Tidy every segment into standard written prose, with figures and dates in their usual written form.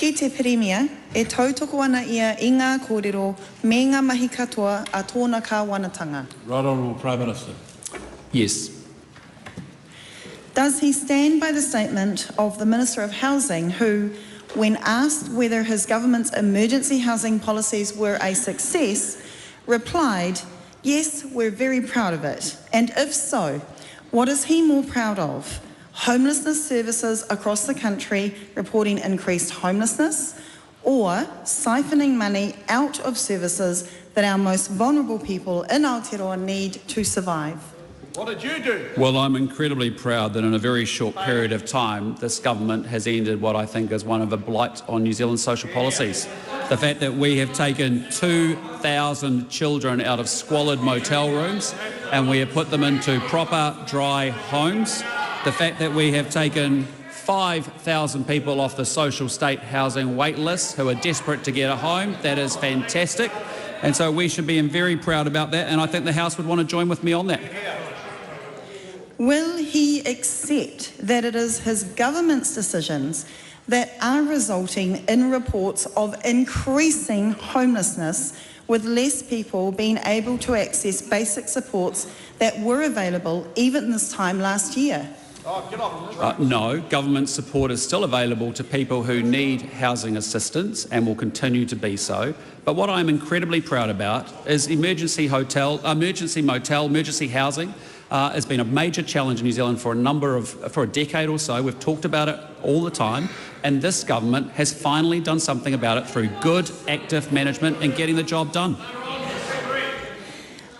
Ki te pirimia, e tautoko ana ia I ngā kōrero me ngā mahi katoa a tōna kāwanatanga. Right Honourable Prime Minister. Yes. Does he stand by the statement of the Minister of Housing who, when asked whether his government's emergency housing policies were a success, replied, "Yes, we're very proud of it." And if so, what is he more proud of? Homelessness services across the country reporting increased homelessness, or siphoning money out of services that our most vulnerable people in Aotearoa need to survive? What did you do? Well, I'm incredibly proud that in a very short period of time, this government has ended what I think is one of a blight on New Zealand's social policies. The fact that we have taken 2,000 children out of squalid motel rooms and we have put them into proper dry homes. The fact that we have taken 5,000 people off the social state housing wait list who are desperate to get a home. That is fantastic. And so we should be very proud about that, and I think the House would want to join with me on that. Will he accept that it is his government's decisions that are resulting in reports of increasing homelessness, with less people being able to access basic supports that were available even this time last year? No, government support is still available to people who need housing assistance and will continue to be so. But what I'm incredibly proud about is emergency motel, emergency housing. Has been a major challenge in New Zealand for a decade or so. We've talked about it all the time, and this government has finally done something about it through good, active management and getting the job done.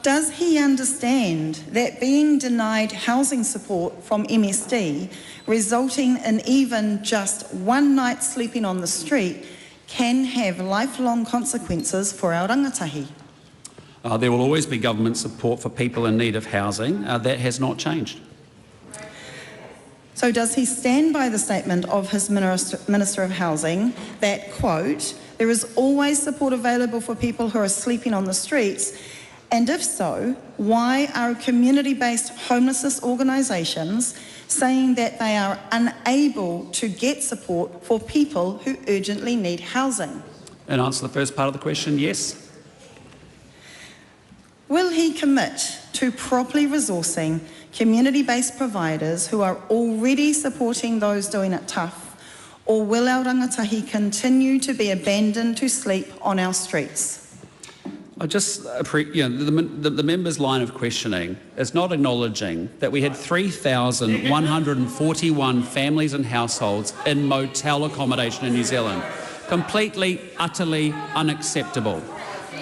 Does he understand that being denied housing support from MSD, resulting in even just one night sleeping on the street, can have lifelong consequences for our rangatahi? There will always be government support for people in need of housing. That has not changed. So does he stand by the statement of his Minister of Housing that, quote, "There is always support available for people who are sleeping on the streets"? And if so, why are community-based homelessness organisations saying that they are unable to get support for people who urgently need housing? In answer to the first part of the question, yes. Will he commit to properly resourcing community-based providers who are already supporting those doing it tough, or will our rangatahi continue to be abandoned to sleep on our streets? I just, the member's line of questioning is not acknowledging that we had 3,141 families and households in motel accommodation in New Zealand. Completely, utterly unacceptable.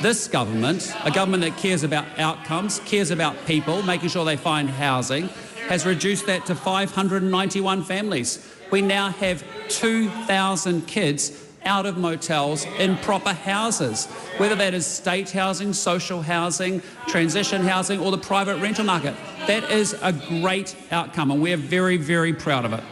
This government, a government that cares about outcomes, cares about people, making sure they find housing, has reduced that to 591 families. We now have 2,000 kids out of motels in proper houses, whether that is state housing, social housing, transition housing, or the private rental market. That is a great outcome, and we are very, very proud of it.